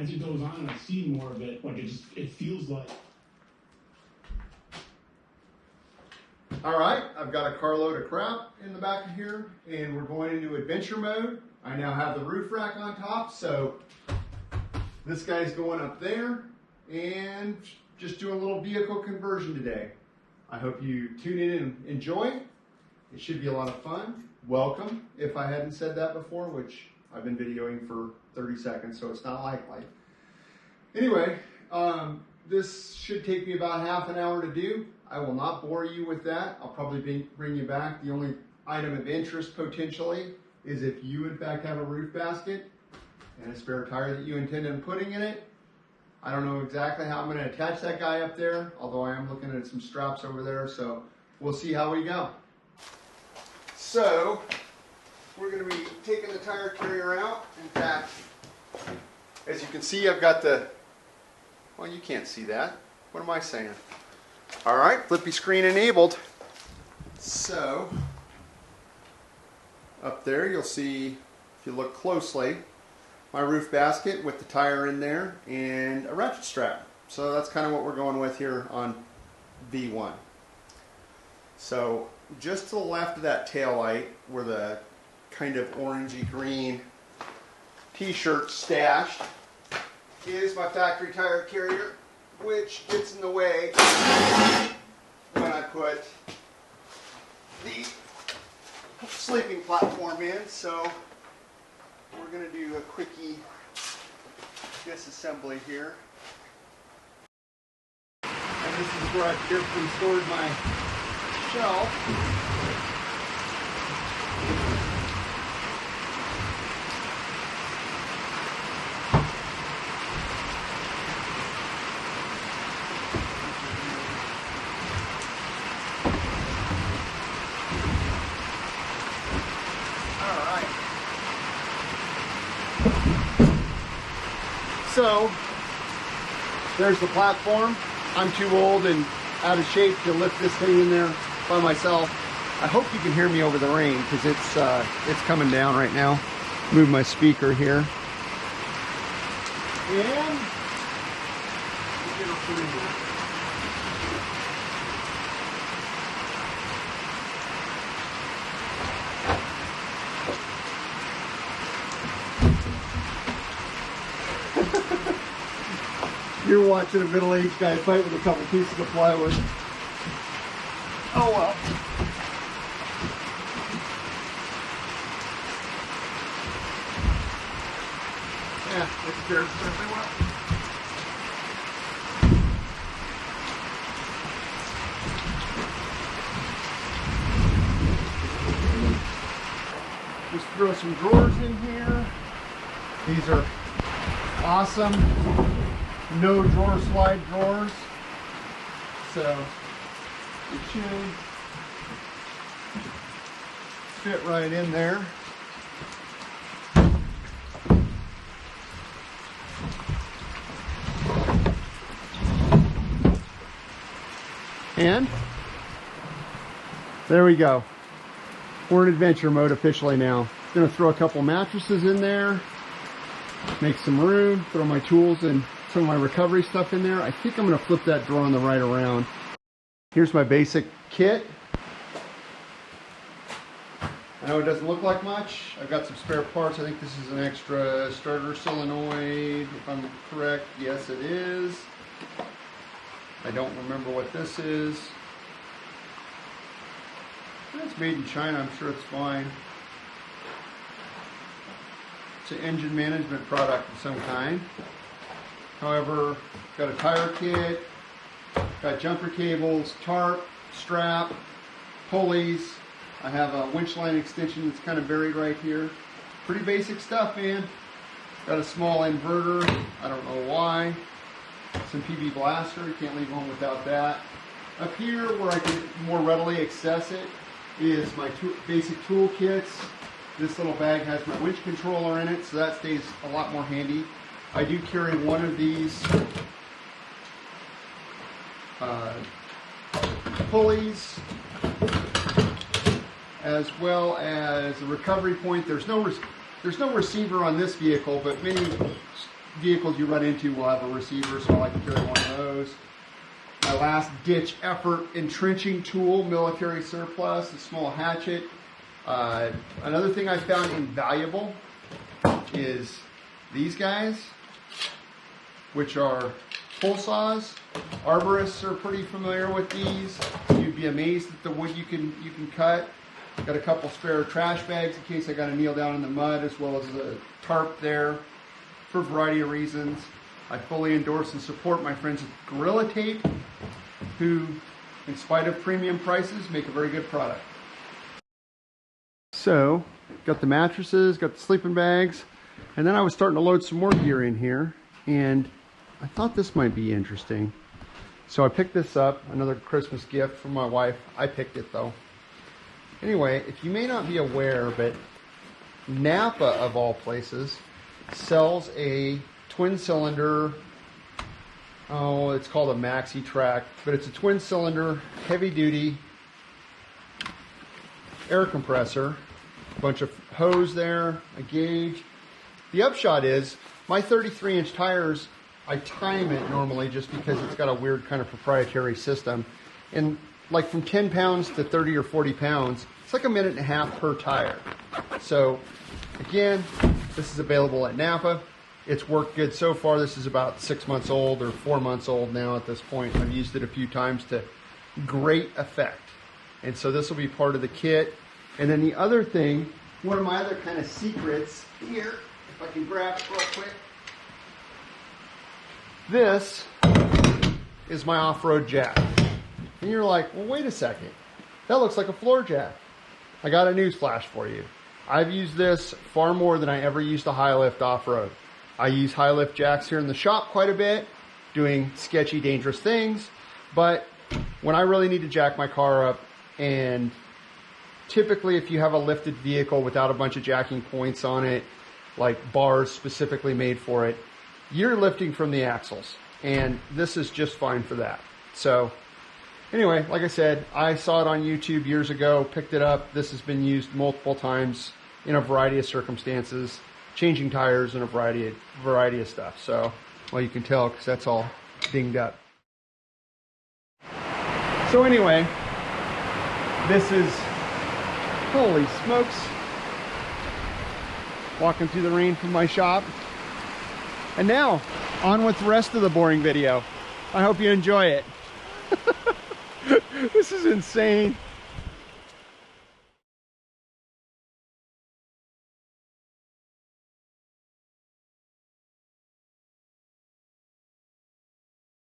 as it goes on, I see more of it. Like it feels like. All right, I've got a carload of crap in the back of here, and we're going into adventure mode. I now have the roof rack on top, so this guy's going up there, and just doing a little vehicle conversion today. I hope you tune in and enjoy. It should be a lot of fun. Welcome, if I hadn't said that before, which I've been videoing for 30 seconds, so it's not likely. Anyway, this should take me about half an hour to do. I will not bore you with that. I'll probably bring you back. The only item of interest potentially is if you in fact have a roof basket and a spare tire that you intend on putting in it. I don't know exactly how I'm going to attach that guy up there, although I am looking at some straps over there, so we'll see how we go. So, we're going to be taking the tire carrier out. In fact, as you can see, I've got the, well, you can't see that. What am I saying? All right, flippy screen enabled. So, up there you'll see, if you look closely, my roof basket with the tire in there and a ratchet strap. So that's kind of what we're going with here on V1. So just to the left of that tail light, where the kind of orangey green t-shirt stashed, is my factory tire carrier, which gets in the way when I put the sleeping platform in. So we're going to do a quickie disassembly here. And this is where I've carefully stored my shelf. So, there's the platform. I'm too old and out of shape to lift this thing in there by myself. I hope you can hear me over the rain because it's coming down right now. Move my speaker here. And we'll get her through here. You're watching a middle-aged guy fight with a couple pieces of plywood. Oh well. Yeah, it's very perfectly well. Just throw some drawers in here. These are awesome. No drawer slide drawers, so it should fit right in there. And there we go. We're in adventure mode officially now. I'm going to throw a couple mattresses in there, make some room, throw my tools and some of my recovery stuff in there. I think I'm going to flip that drawer on the right around. Here's my basic kit. I know it doesn't look like much. I've got some spare parts. I think this is an extra starter solenoid, if I'm correct. Yes, it is. I don't remember what this is. It's made in China. I'm sure it's fine. It's an engine management product of some kind. However, got a tire kit, got jumper cables, tarp, strap, pulleys. I have a winch line extension that's kind of buried right here. Pretty basic stuff, man. Got a small inverter. I don't know why. Some PB blaster. You can't leave home without that. Up here, where I can more readily access it, is my basic tool kits. This little bag has my winch controller in it, so that stays a lot more handy. I do carry one of these pulleys, as well as a recovery point. There's no receiver on this vehicle, but many vehicles you run into will have a receiver, so I like to carry one of those. My last ditch effort entrenching tool, military surplus, a small hatchet. Another thing I found invaluable is these guys, which are pull saws. Arborists are pretty familiar with these. You'd be amazed at the wood you can cut. Got a couple spare trash bags in case I got to kneel down in the mud, as well as a tarp there for a variety of reasons. I fully endorse and support my friends at Gorilla Tape, who, in spite of premium prices, make a very good product. So, got the mattresses, got the sleeping bags, and then I was starting to load some more gear in here, and I thought this might be interesting. So I picked this up, another Christmas gift from my wife. I picked it though. Anyway, if you may not be aware, but Napa, of all places, sells a twin cylinder, it's called a Maxi Track, but it's a twin cylinder, heavy duty air compressor, a bunch of hose there, a gauge. The upshot is, my 33-inch tires, I time it normally just because it's got a weird kind of proprietary system. And like from 10 pounds to 30 or 40 pounds, it's like a minute and a half per tire. So again, this is available at Napa. It's worked good so far. This is about 6 months old or 4 months old now at this point. I've used it a few times to great effect. And so this will be part of the kit. And then the other thing, one of my other kind of secrets here, if I can grab it real quick. This is my off-road jack. And you're like, well, wait a second. That looks like a floor jack. I got a news flash for you. I've used this far more than I ever used a high lift off-road. I use high lift jacks here in the shop quite a bit, doing sketchy, dangerous things. But when I really need to jack my car up, and typically if you have a lifted vehicle without a bunch of jacking points on it, like bars specifically made for it, you're lifting from the axles. And this is just fine for that. So anyway, like I said, I saw it on YouTube years ago, picked it up. This has been used multiple times in a variety of circumstances, changing tires and a variety of stuff. So, well, you can tell because that's all dinged up. So anyway, this is, holy smokes, walking through the rain from my shop. And now, on with the rest of the boring video. I hope you enjoy it. This is insane.